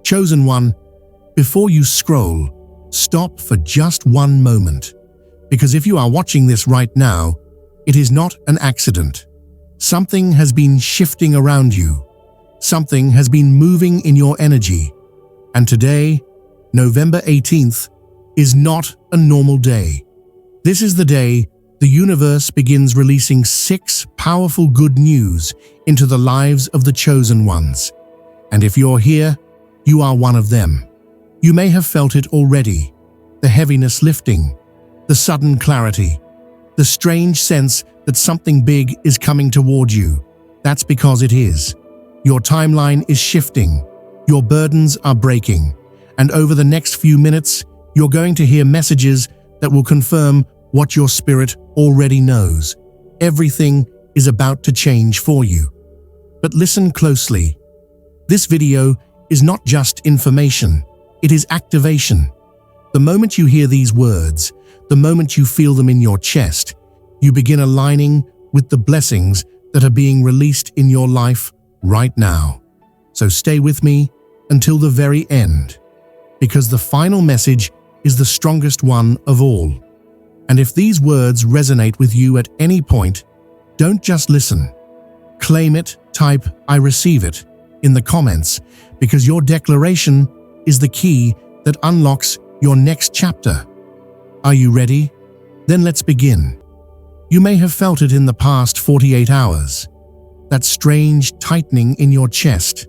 Chosen one, before you scroll, stop for just one moment. Because if you are watching this right now, it is not an accident. Something has been shifting around you. Something has been moving in your energy. And today, November 18th, is not a normal day. This is the day the universe begins releasing 6 powerful good news into the lives of the chosen ones. And if you're here, you are one of them. You may have felt it already. The heaviness lifting, the sudden clarity, the strange sense that something big is coming toward you. That's because it is. Your timeline is shifting. Your burdens are breaking. And over the next few minutes, you're going to hear messages that will confirm what your spirit already knows. Everything is about to change for you. But listen closely. This video is not just information, it is activation. The moment you hear these words, the moment you feel them in your chest, you begin aligning with the blessings that are being released in your life right now. So stay with me until the very end, because the final message is the strongest one of all. And if these words resonate with you at any point, don't just listen. Claim it, type "I receive it" in the comments, because your declaration is the key that unlocks your next chapter. Are you ready? Then let's begin. You may have felt it in the past 48 hours. That strange tightening in your chest,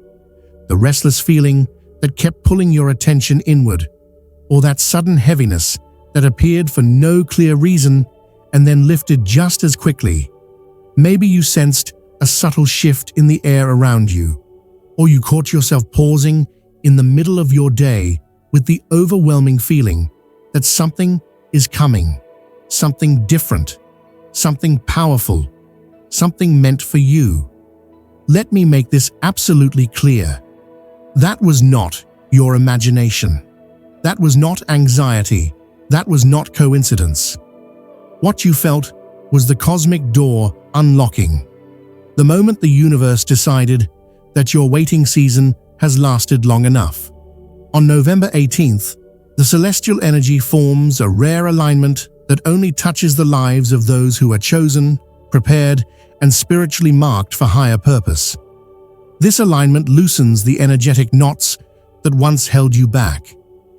the restless feeling that kept pulling your attention inward, or that sudden heaviness that appeared for no clear reason and then lifted just as quickly. Maybe you sensed a subtle shift in the air around you, or you caught yourself pausing in the middle of your day with the overwhelming feeling that something is coming, something different, something powerful, something meant for you. Let me make this absolutely clear. That was not your imagination. That was not anxiety. That was not coincidence. What you felt was the cosmic door unlocking. The moment the universe decided that your waiting season has lasted long enough. On November 18th, the celestial energy forms a rare alignment that only touches the lives of those who are chosen, prepared, and spiritually marked for higher purpose. This alignment loosens the energetic knots that once held you back.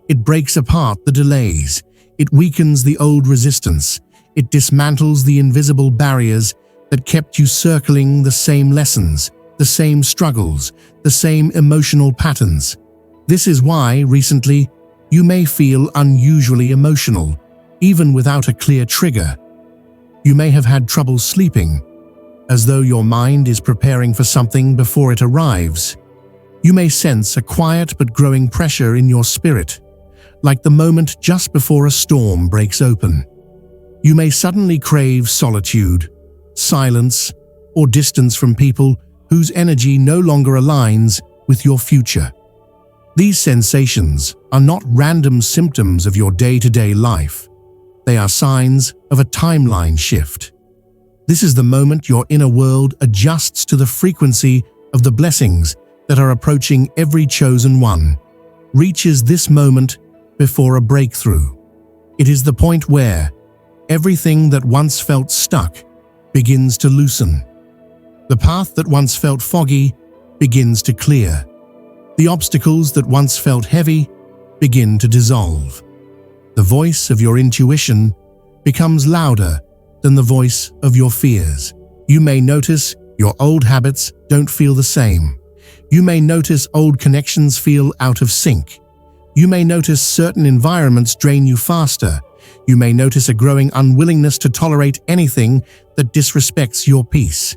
It breaks apart the delays. It weakens the old resistance. It dismantles the invisible barriers that kept you circling the same lessons, the same struggles, the same emotional patterns. This is why, recently, you may feel unusually emotional, even without a clear trigger. You may have had trouble sleeping, as though your mind is preparing for something before it arrives. You may sense a quiet but growing pressure in your spirit, like the moment just before a storm breaks open. You may suddenly crave solitude, silence, or distance from people whose energy no longer aligns with your future. These sensations are not random symptoms of your day-to-day life. They are signs of a timeline shift. This is the moment your inner world adjusts to the frequency of the blessings that are approaching every chosen one. Reaches this moment before a breakthrough. It is the point where everything that once felt stuck begins to loosen. The path that once felt foggy begins to clear. The obstacles that once felt heavy begin to dissolve. The voice of your intuition becomes louder than the voice of your fears. You may notice your old habits don't feel the same. You may notice old connections feel out of sync. You may notice certain environments drain you faster. You may notice a growing unwillingness to tolerate anything that disrespects your peace.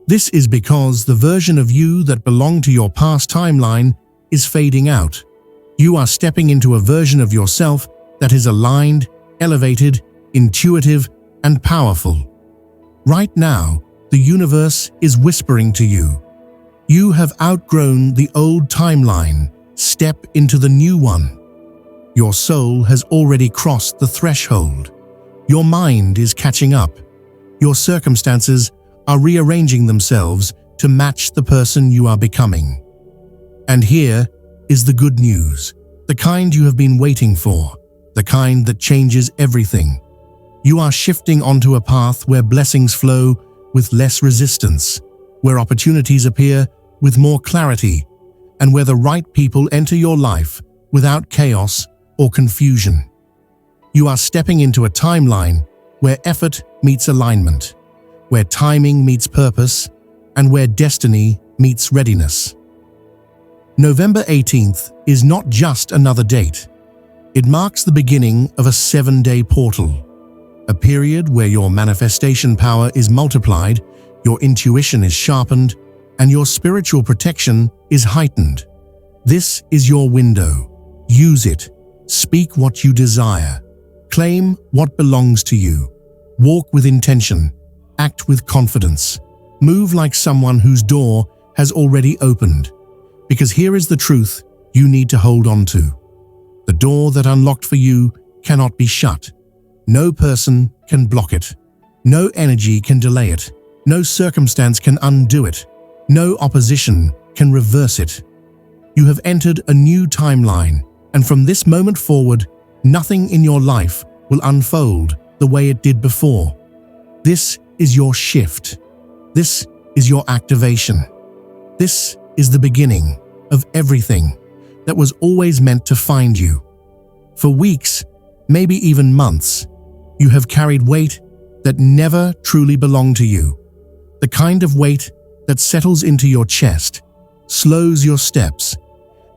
This is because the version of you that belonged to your past timeline is fading out. You are stepping into a version of yourself that is aligned, elevated, intuitive, and powerful. Right now, the universe is whispering to you. You have outgrown the old timeline. Step into the new one. Your soul has already crossed the threshold. Your mind is catching up. Your circumstances are rearranging themselves to match the person you are becoming. And here is the good news, the kind you have been waiting for, the kind that changes everything. You are shifting onto a path where blessings flow with less resistance, where opportunities appear with more clarity, and where the right people enter your life without chaos or confusion. You are stepping into a timeline where effort meets alignment, where timing meets purpose, and where destiny meets readiness. November 18th is not just another date. It marks the beginning of a 7-day portal, a period where your manifestation power is multiplied, your intuition is sharpened, and your spiritual protection is heightened. This is your window. Use it. Speak what you desire. Claim what belongs to you. Walk with intention. Act with confidence. Move like someone whose door has already opened. Because here is the truth you need to hold on to. The door that unlocked for you cannot be shut. No person can block it. No energy can delay it. No circumstance can undo it. No opposition can reverse it. You have entered a new timeline, and from this moment forward, nothing in your life will unfold the way it did before. This is your shift. This is your activation. This is the beginning of everything that was always meant to find you. For weeks, maybe even months, you have carried weight that never truly belonged to you. The kind of weight that settles into your chest, slows your steps,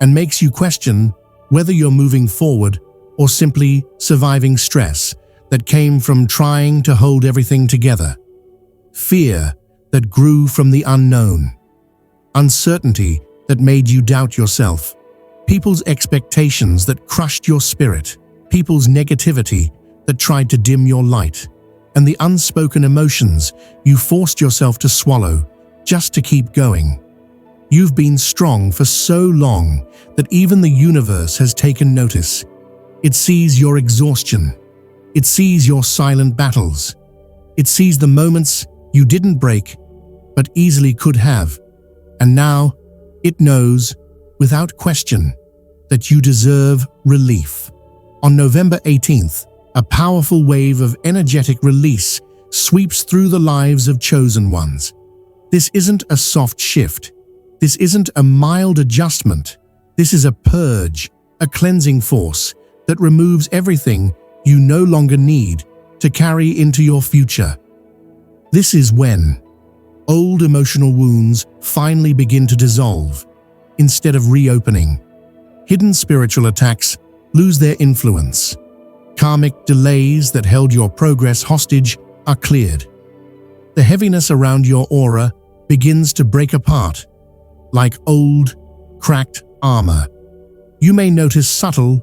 and makes you question whether you're moving forward or simply surviving stress that came from trying to hold everything together. Fear that grew from the unknown. Uncertainty that made you doubt yourself. People's expectations that crushed your spirit. People's negativity that tried to dim your light. And the unspoken emotions you forced yourself to swallow just to keep going. You've been strong for so long that even the universe has taken notice. It sees your exhaustion. It sees your silent battles. It sees the moments you didn't break, but easily could have. And now, it knows, without question, that you deserve relief. On November 18th, a powerful wave of energetic release sweeps through the lives of chosen ones. This isn't a soft shift. This isn't a mild adjustment. This is a purge, a cleansing force that removes everything you no longer need to carry into your future. This is when old emotional wounds finally begin to dissolve instead of reopening. Hidden spiritual attacks lose their influence. Karmic delays that held your progress hostage are cleared. The heaviness around your aura begins to break apart, like old, cracked armor. You may notice subtle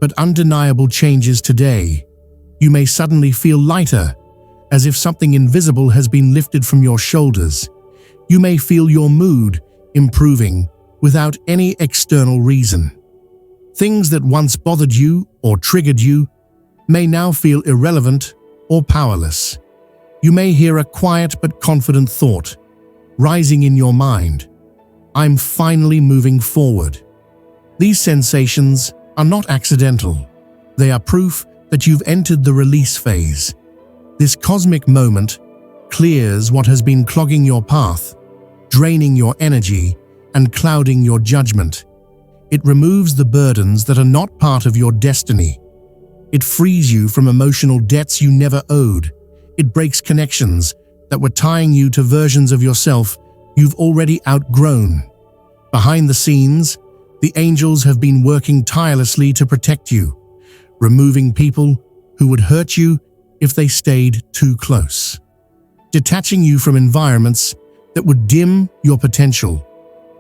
but undeniable changes today. You may suddenly feel lighter, as if something invisible has been lifted from your shoulders. You may feel your mood improving without any external reason. Things that once bothered you or triggered you may now feel irrelevant or powerless. You may hear a quiet but confident thought rising in your mind. I'm finally moving forward. These sensations are not accidental. They are proof that you've entered the release phase. This cosmic moment clears what has been clogging your path, draining your energy, and clouding your judgment. It removes the burdens that are not part of your destiny. It frees you from emotional debts you never owed. It breaks connections that were tying you to versions of yourself you've already outgrown. Behind the scenes, the angels have been working tirelessly to protect you, removing people who would hurt you if they stayed too close, detaching you from environments that would dim your potential,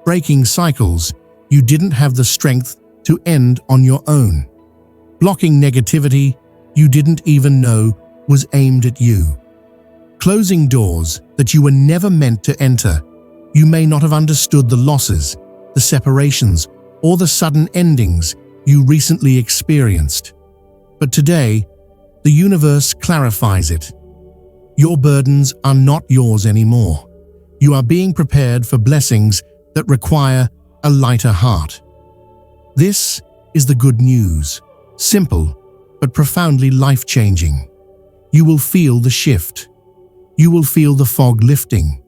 breaking cycles you didn't have the strength to end on your own, blocking negativity you didn't even know was aimed at you, closing doors that you were never meant to enter. You may not have understood the losses, the separations, or the sudden endings you recently experienced. But today, the universe clarifies it. Your burdens are not yours anymore. You are being prepared for blessings that require a lighter heart. This is the good news. Simple, but profoundly life-changing. You will feel the shift. You will feel the fog lifting.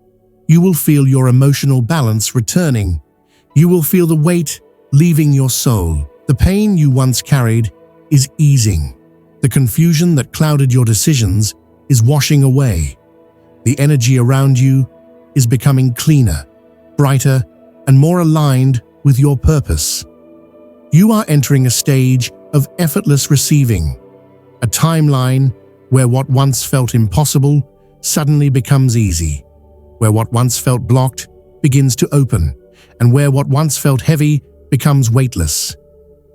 You will feel your emotional balance returning. You will feel the weight leaving your soul. The pain you once carried is easing. The confusion that clouded your decisions is washing away. The energy around you is becoming cleaner, brighter, and more aligned with your purpose. You are entering a stage of effortless receiving, a timeline where what once felt impossible suddenly becomes easy, where what once felt blocked begins to open, and where what once felt heavy becomes weightless.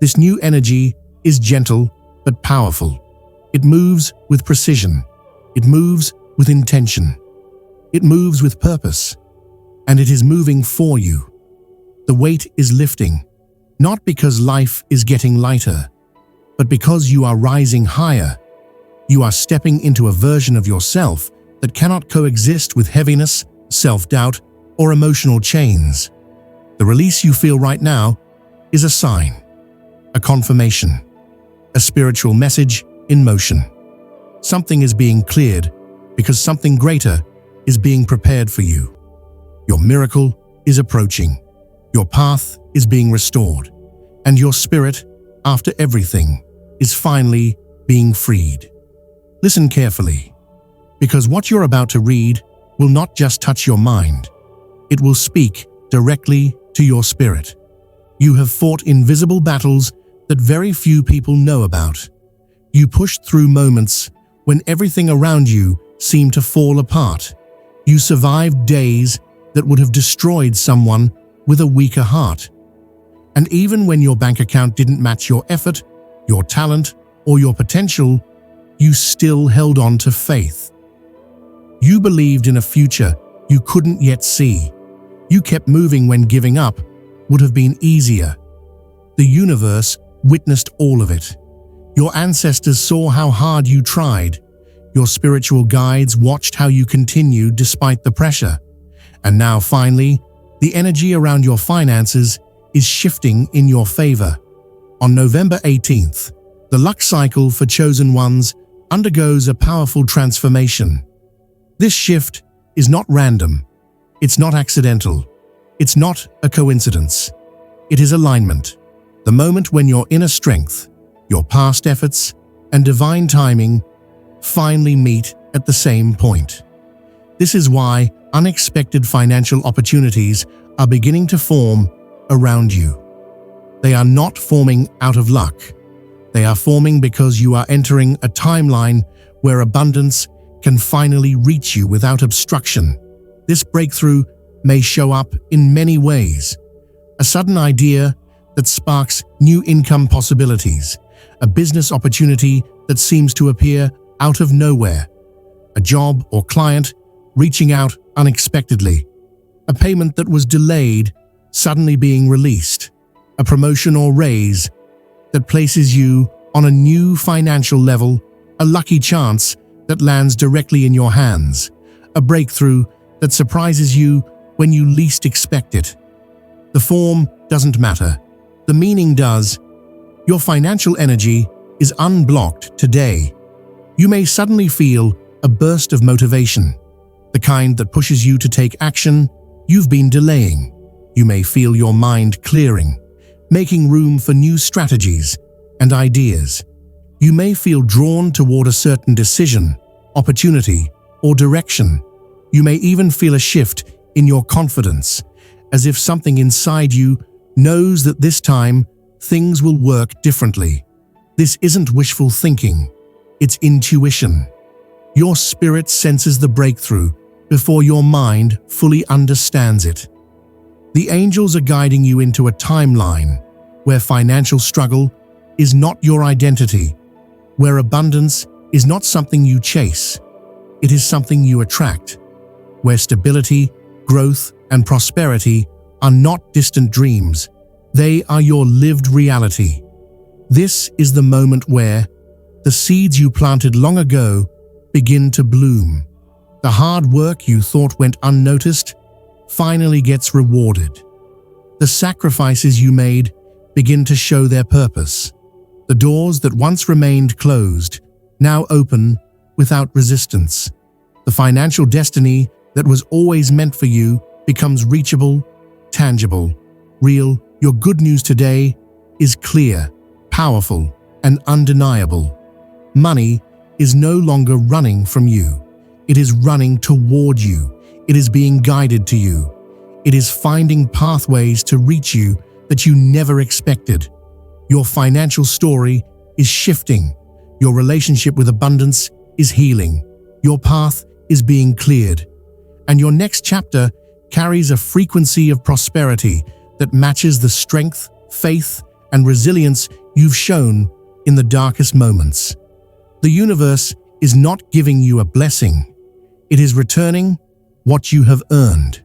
This new energy is gentle but powerful. It moves with precision. It moves with intention. It moves with purpose. And it is moving for you. The weight is lifting, not because life is getting lighter, but because you are rising higher. You are stepping into a version of yourself that cannot coexist with heaviness, self-doubt, or emotional chains. The release you feel right now is a sign, a confirmation, a spiritual message in motion. Something is being cleared because something greater is being prepared for you. Your miracle is approaching. Your path is being restored. And your spirit, after everything, is finally being freed. Listen carefully, because what you're about to read will not just touch your mind. It will speak directly to your spirit. You have fought invisible battles that very few people know about. You pushed through moments when everything around you seemed to fall apart. You survived days that would have destroyed someone with a weaker heart. And even when your bank account didn't match your effort, your talent, or your potential, you still held on to faith. You believed in a future you couldn't yet see. You kept moving when giving up would have been easier. The universe witnessed all of it. Your ancestors saw how hard you tried. Your spiritual guides watched how you continued despite the pressure. And now finally, the energy around your finances is shifting in your favor. On November 18th, the luck cycle for chosen ones undergoes a powerful transformation. This shift is not random. It's not accidental. It's not a coincidence. It is alignment. The moment when your inner strength, your past efforts, and divine timing finally meet at the same point. This is why unexpected financial opportunities are beginning to form around you. They are not forming out of luck. They are forming because you are entering a timeline where abundance can finally reach you without obstruction. This breakthrough may show up in many ways. A sudden idea that sparks new income possibilities, a business opportunity that seems to appear out of nowhere, a job or client reaching out unexpectedly, a payment that was delayed suddenly being released, a promotion or raise that places you on a new financial level, a lucky chance that lands directly in your hands, a breakthrough that surprises you when you least expect it. The form doesn't matter. The meaning does. Your financial energy is unblocked today. You may suddenly feel a burst of motivation, the kind that pushes you to take action you've been delaying. You may feel your mind clearing, making room for new strategies and ideas. You may feel drawn toward a certain decision, opportunity, or direction. You may even feel a shift in your confidence, as if something inside you knows that this time things will work differently. This isn't wishful thinking, it's intuition. Your spirit senses the breakthrough before your mind fully understands it. The angels are guiding you into a timeline where financial struggle is not your identity, where abundance is not something you chase, it is something you attract, where stability, growth, and prosperity are not distant dreams, they are your lived reality. This is the moment where the seeds you planted long ago begin to bloom. The hard work you thought went unnoticed finally gets rewarded. The sacrifices you made begin to show their purpose. The doors that once remained closed now open without resistance. The financial destiny that was always meant for you becomes reachable, tangible, real. Your good news today is clear, powerful, and undeniable. Money is no longer running from you. It is running toward you. It is being guided to you. It is finding pathways to reach you that you never expected. Your financial story is shifting. Your relationship with abundance is healing. Your path is being cleared. And your next chapter carries a frequency of prosperity that matches the strength, faith, and resilience you've shown in the darkest moments. The universe is not giving you a blessing. It is returning what you have earned.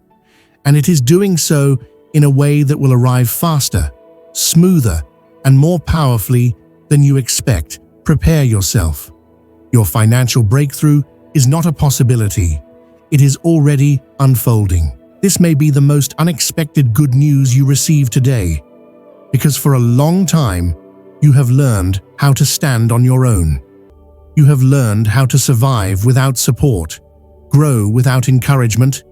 And it is doing so in a way that will arrive faster, smoother, and more powerfully than you expect. Prepare yourself. Your financial breakthrough is not a possibility. It is already unfolding. This may be the most unexpected good news you receive today, because for a long time, you have learned how to stand on your own. You have learned how to survive without support, grow without encouragement,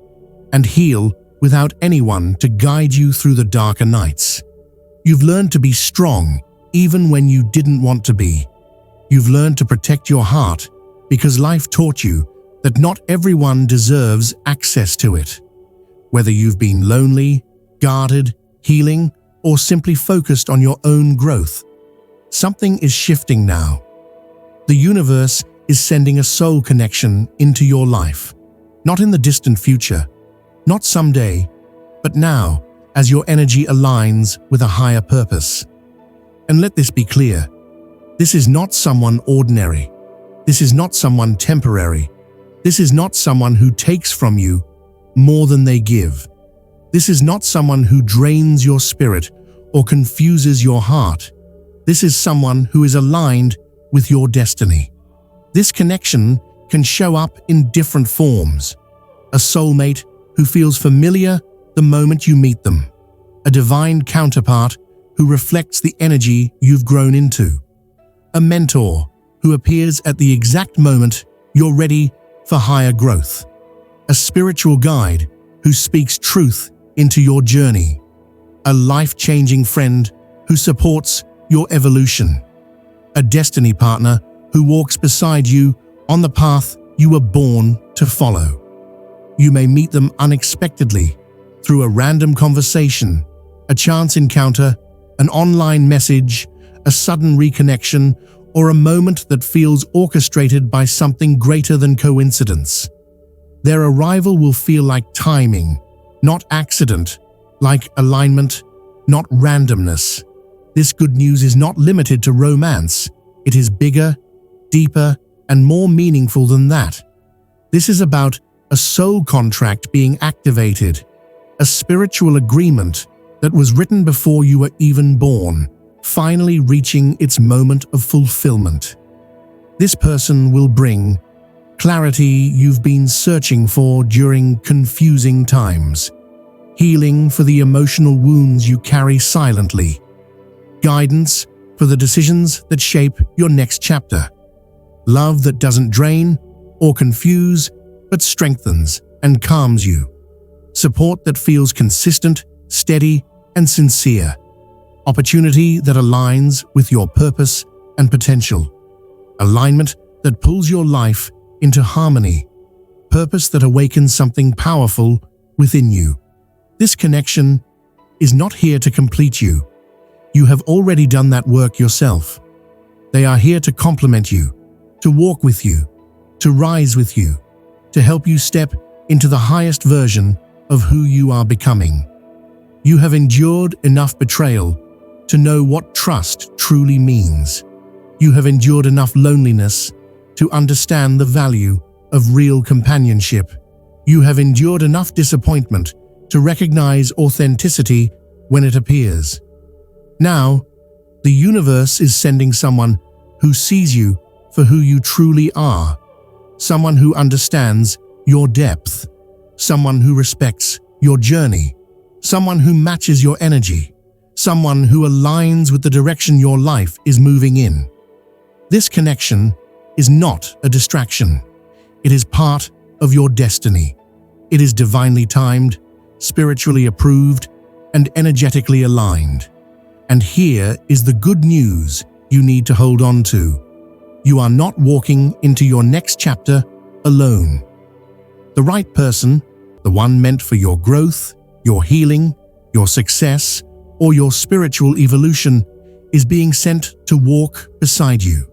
and heal without anyone to guide you through the darker nights. You've learned to be strong even when you didn't want to be. You've learned to protect your heart because life taught you that not everyone deserves access to it. Whether you've been lonely, guarded, healing, or simply focused on your own growth, something is shifting now. The universe is sending a soul connection into your life, not in the distant future, not someday, but now, as your energy aligns with a higher purpose. And let this be clear, this is not someone ordinary. This is not someone temporary. This is not someone who takes from you more than they give. This is not someone who drains your spirit or confuses your heart. This is someone who is aligned with your destiny. This connection can show up in different forms. A soulmate who feels familiar the moment you meet them. A divine counterpart who reflects the energy you've grown into. A mentor who appears at the exact moment you're ready for higher growth. A spiritual guide who speaks truth into your journey. A life-changing friend who supports your evolution. A destiny partner who walks beside you on the path you were born to follow. You may meet them unexpectedly through a random conversation, a chance encounter, an online message, a sudden reconnection, or a moment that feels orchestrated by something greater than coincidence. Their arrival will feel like timing, not accident, like alignment, not randomness. This good news is not limited to romance. It is bigger, deeper, and more meaningful than that. This is about a soul contract being activated, a spiritual agreement that was written before you were even born, finally reaching its moment of fulfillment. This person will bring clarity you've been searching for during confusing times, healing for the emotional wounds you carry silently, guidance for the decisions that shape your next chapter, love that doesn't drain or confuse but strengthens and calms you, support that feels consistent, steady, and sincere, opportunity that aligns with your purpose and potential, alignment that pulls your life into harmony, purpose that awakens something powerful within you. This connection is not here to complete you. You have already done that work yourself. They are here to complement you, to walk with you, to rise with you, to help you step into the highest version of who you are becoming. You have endured enough betrayal to know what trust truly means. You have endured enough loneliness to understand the value of real companionship. You have endured enough disappointment to recognize authenticity when it appears. Now, the universe is sending someone who sees you for who you truly are, someone who understands your depth, someone who respects your journey, someone who matches your energy, someone who aligns with the direction your life is moving in. This connection is not a distraction. It is part of your destiny. It is divinely timed, spiritually approved, and energetically aligned. And here is the good news you need to hold on to. You are not walking into your next chapter alone. The right person, the one meant for your growth, your healing, your success, or your spiritual evolution, is being sent to walk beside you.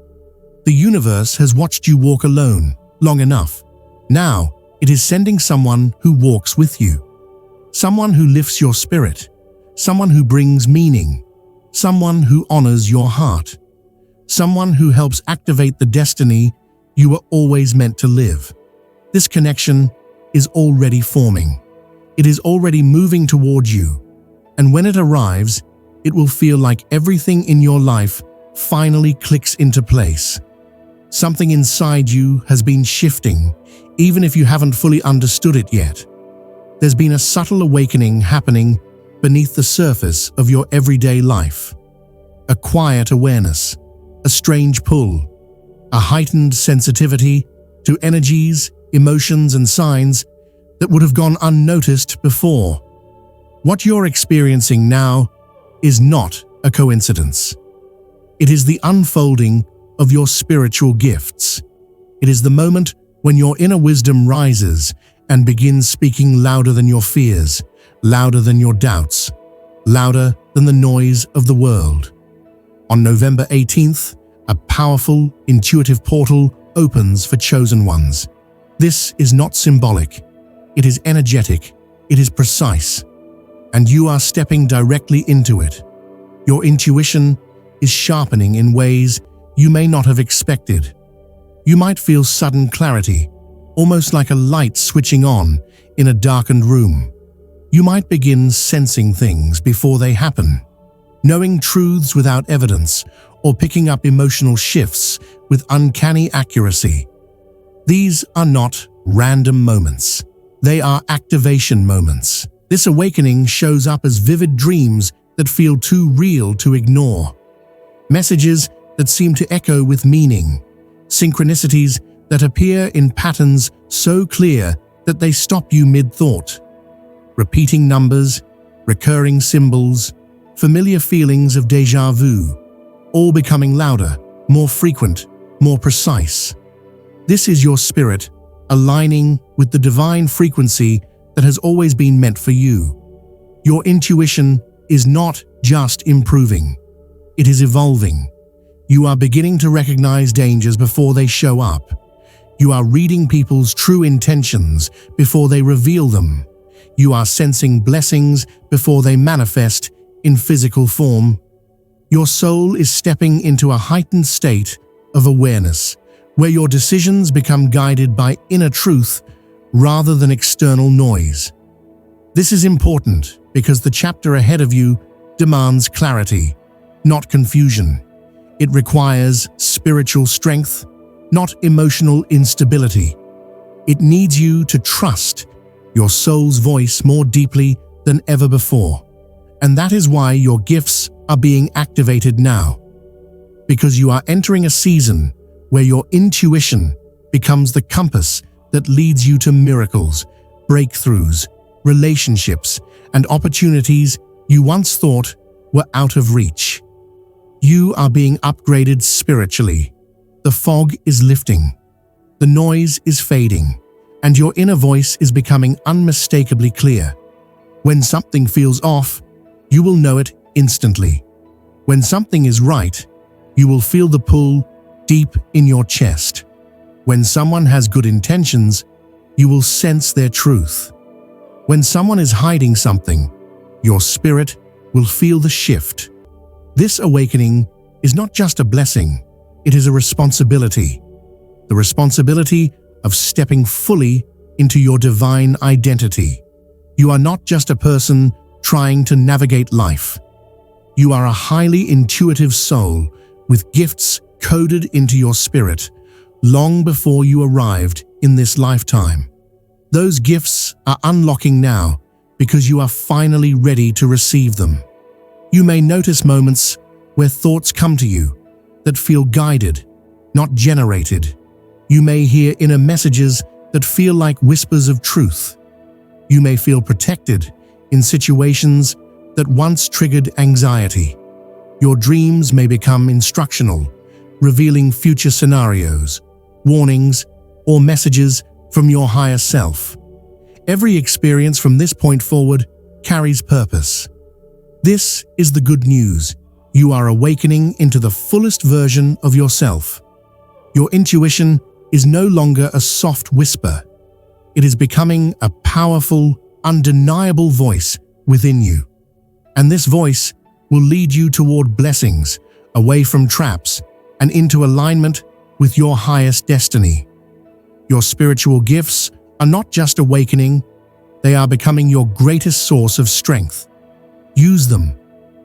The universe has watched you walk alone long enough. Now, it is sending someone who walks with you. Someone who lifts your spirit. Someone who brings meaning. Someone who honors your heart. Someone who helps activate the destiny you were always meant to live. This connection is already forming. It is already moving toward you. And when it arrives, it will feel like everything in your life finally clicks into place. Something inside you has been shifting, even if you haven't fully understood it yet. There's been a subtle awakening happening beneath the surface of your everyday life. A quiet awareness, a strange pull, a heightened sensitivity to energies, emotions, and signs that would have gone unnoticed before. What you're experiencing now is not a coincidence. It is the unfolding of your spiritual gifts. It is the moment when your inner wisdom rises and begins speaking louder than your fears, louder than your doubts, louder than the noise of the world. On November 18th, a powerful, intuitive portal opens for chosen ones. This is not symbolic. It is energetic. It is precise. And you are stepping directly into it. Your intuition is sharpening in ways you may not have expected. You might feel sudden clarity, almost like a light switching on in a darkened room. You might begin sensing things before they happen, knowing truths without evidence, or picking up emotional shifts with uncanny accuracy. These are not random moments. They are activation moments. This awakening shows up as vivid dreams that feel too real to ignore. Messages that seem to echo with meaning. Synchronicities that appear in patterns so clear that they stop you mid-thought. Repeating numbers, recurring symbols, familiar feelings of déjà vu, all becoming louder, more frequent, more precise. This is your spirit aligning with the divine frequency that has always been meant for you. Your intuition is not just improving, it is evolving. You are beginning to recognize dangers before they show up. You are reading people's true intentions before they reveal them. You are sensing blessings before they manifest in physical form. Your soul is stepping into a heightened state of awareness, where your decisions become guided by inner truth rather than external noise. This is important because the chapter ahead of you demands clarity, not confusion. It requires spiritual strength, not emotional instability. It needs you to trust your soul's voice more deeply than ever before. And that is why your gifts are being activated now. Because you are entering a season where your intuition becomes the compass that leads you to miracles, breakthroughs, relationships, and opportunities you once thought were out of reach. You are being upgraded spiritually. The fog is lifting. The noise is fading. And your inner voice is becoming unmistakably clear. When something feels off, you will know it instantly. When something is right, you will feel the pull deep in your chest. When someone has good intentions, you will sense their truth. When someone is hiding something, your spirit will feel the shift. This awakening is not just a blessing, it is a responsibility. The responsibility of stepping fully into your divine identity. You are not just a person trying to navigate life. You are a highly intuitive soul with gifts coded into your spirit long before you arrived in this lifetime. Those gifts are unlocking now because you are finally ready to receive them. You may notice moments where thoughts come to you that feel guided, not generated. You may hear inner messages that feel like whispers of truth. You may feel protected in situations that once triggered anxiety. Your dreams may become instructional, revealing future scenarios, warnings, or messages from your higher self. Every experience from this point forward carries purpose. This is the good news. You are awakening into the fullest version of yourself. Your intuition is no longer a soft whisper. It is becoming a powerful, undeniable voice within you. And this voice will lead you toward blessings, away from traps, and into alignment with your highest destiny. Your spiritual gifts are not just awakening, they are becoming your greatest source of strength. Use them,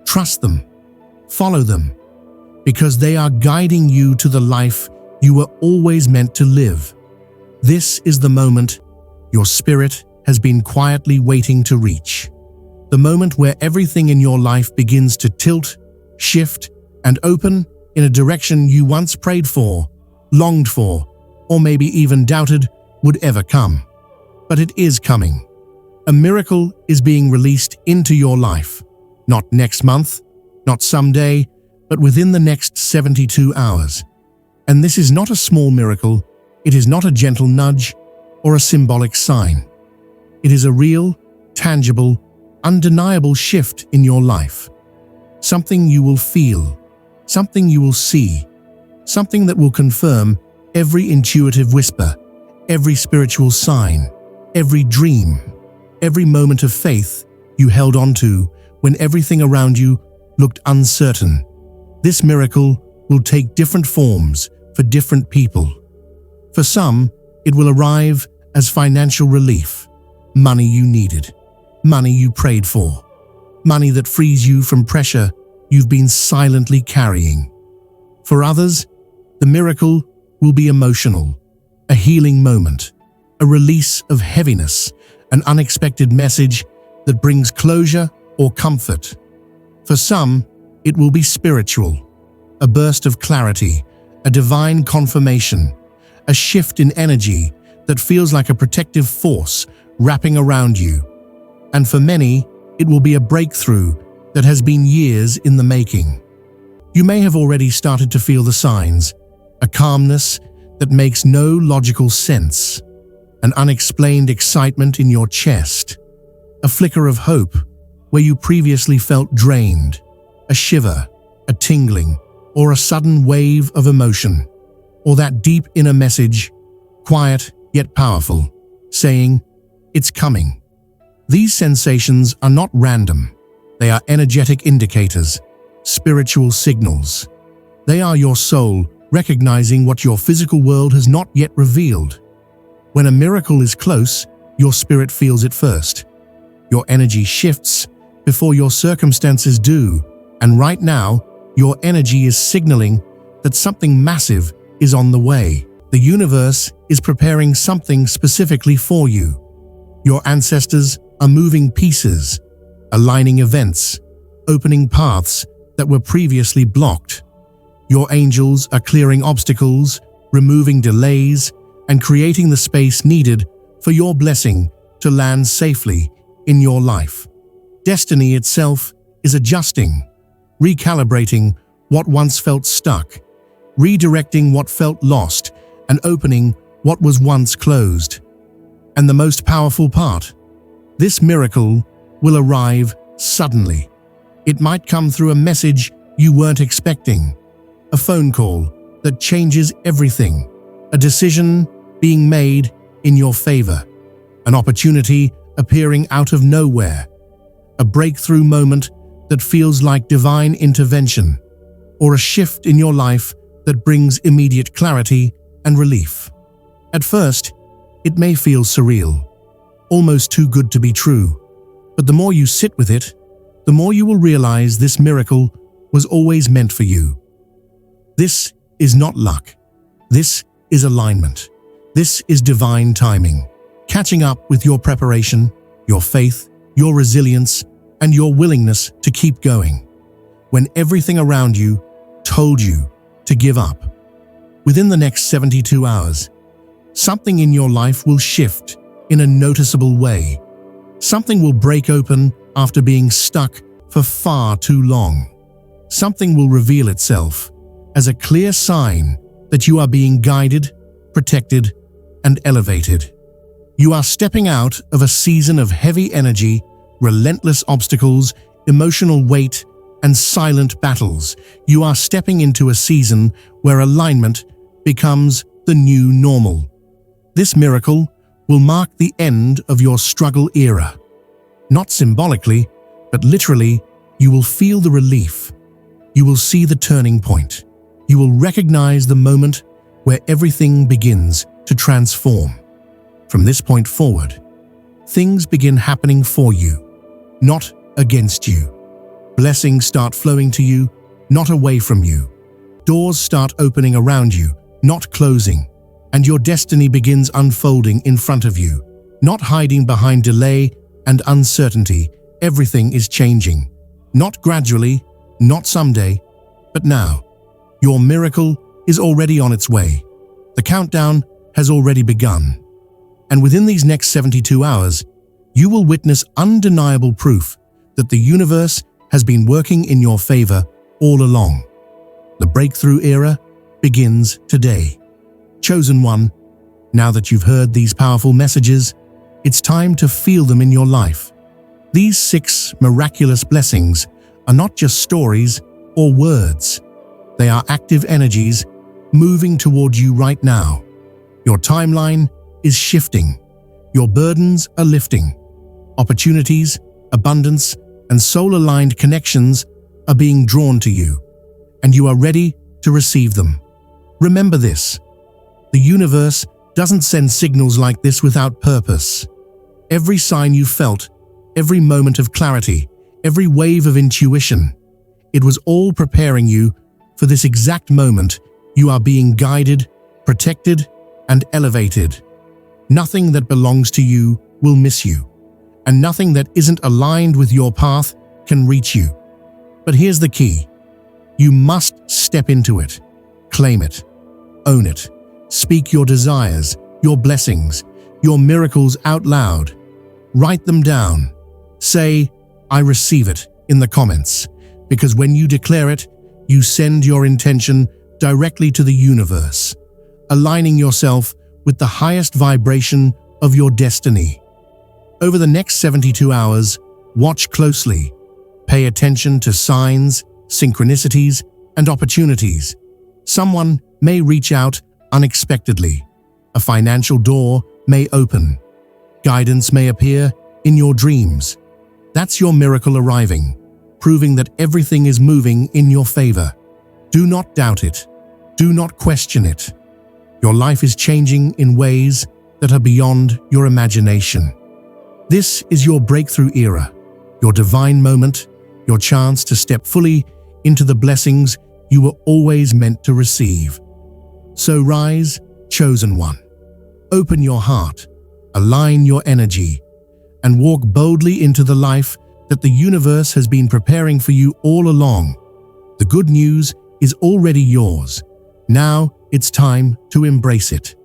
trust them, follow them, because they are guiding you to the life you were always meant to live. This is the moment your spirit has been quietly waiting to reach. The moment where everything in your life begins to tilt, shift, and open in a direction you once prayed for, longed for, or maybe even doubted would ever come. But it is coming. A miracle is being released into your life. Not next month, not someday, but within the next 72 hours. And this is not a small miracle, it is not a gentle nudge or a symbolic sign. It is a real, tangible, undeniable shift in your life. Something you will feel, something you will see, something that will confirm every intuitive whisper, every spiritual sign, every dream, every moment of faith you held on to when everything around you looked uncertain. This miracle will take different forms for different people. For some, it will arrive as financial relief, money you needed, money you prayed for, money that frees you from pressure you've been silently carrying. For others, the miracle will be emotional, a healing moment, a release of heaviness, an unexpected message that brings closure or comfort. For some, it will be spiritual, a burst of clarity, a divine confirmation, a shift in energy that feels like a protective force wrapping around you. And for many, it will be a breakthrough that has been years in the making. You may have already started to feel the signs, a calmness that makes no logical sense, an unexplained excitement in your chest, a flicker of hope where you previously felt drained, a shiver, a tingling, or a sudden wave of emotion, or that deep inner message, quiet yet powerful, saying, "It's coming." These sensations are not random. They are energetic indicators, spiritual signals. They are your soul recognizing what your physical world has not yet revealed. When a miracle is close, your spirit feels it first. Your energy shifts before your circumstances do, and right now, your energy is signaling that something massive is on the way. The universe is preparing something specifically for you. Your ancestors are moving pieces, aligning events, opening paths that were previously blocked. Your angels are clearing obstacles, removing delays, and creating the space needed for your blessing to land safely in your life. Destiny itself is adjusting, recalibrating what once felt stuck, redirecting what felt lost, and opening what was once closed. And the most powerful part, this miracle will arrive suddenly. It might come through a message you weren't expecting, a phone call that changes everything, a decision being made in your favor, an opportunity appearing out of nowhere, a breakthrough moment that feels like divine intervention, or a shift in your life that brings immediate clarity and relief. At first, it may feel surreal, almost too good to be true, but the more you sit with it, the more you will realize this miracle was always meant for you. This is not luck. This is alignment. This is divine timing, catching up with your preparation, your faith, your resilience, and your willingness to keep going. when everything around you told you to give up. Within the next 72 hours, something in your life will shift in a noticeable way. Something will break open after being stuck for far too long. Something will reveal itself as a clear sign that you are being guided, protected, and elevated. You are stepping out of a season of heavy energy, relentless obstacles, emotional weight, and silent battles. You are stepping into a season where alignment becomes the new normal. This miracle will mark the end of your struggle era. Not symbolically, but literally, you will feel the relief. You will see the turning point. You will recognize the moment where everything begins to transform. From this point forward, things begin happening for you, not against you. Blessings start flowing to you, not away from you. Doors start opening around you, not closing. And your destiny begins unfolding in front of you, not hiding behind delay and uncertainty. Everything is changing. Not gradually, not someday, but now. Your miracle is already on its way. The countdown has already begun. And within these next 72 hours, you will witness undeniable proof that the universe has been working in your favor all along. The breakthrough era begins today. Chosen one, now that you've heard these powerful messages, it's time to feel them in your life. These 6 miraculous blessings are not just stories or words. They are active energies moving toward you right now. Your timeline is shifting. Your burdens are lifting. Opportunities, abundance, and soul-aligned connections are being drawn to you, and you are ready to receive them. Remember this: the universe doesn't send signals like this without purpose. Every sign you felt, every moment of clarity, every wave of intuition, it was all preparing you for this exact moment. You are being guided, protected, and elevated. Nothing that belongs to you will miss you, and nothing that isn't aligned with your path can reach you. But here's the key: you must step into it, claim it, own it. Speak your desires, your blessings, your miracles out loud. Write them down. Say, "I receive it," in the comments, because when you declare it, you send your intention directly to the universe, aligning yourself with the highest vibration of your destiny. Over the next 72 hours, watch closely. Pay attention to signs, synchronicities, and opportunities. Someone may reach out unexpectedly. A financial door may open. Guidance may appear in your dreams. That's your miracle arriving, proving that everything is moving in your favor. Do not doubt it. Do not question it. Your life is changing in ways that are beyond your imagination. This is your breakthrough era, your divine moment, your chance to step fully into the blessings you were always meant to receive. So rise, chosen one. Open your heart, align your energy, and walk boldly into the life that the universe has been preparing for you all along. The good news is already yours. Now it's time to embrace it.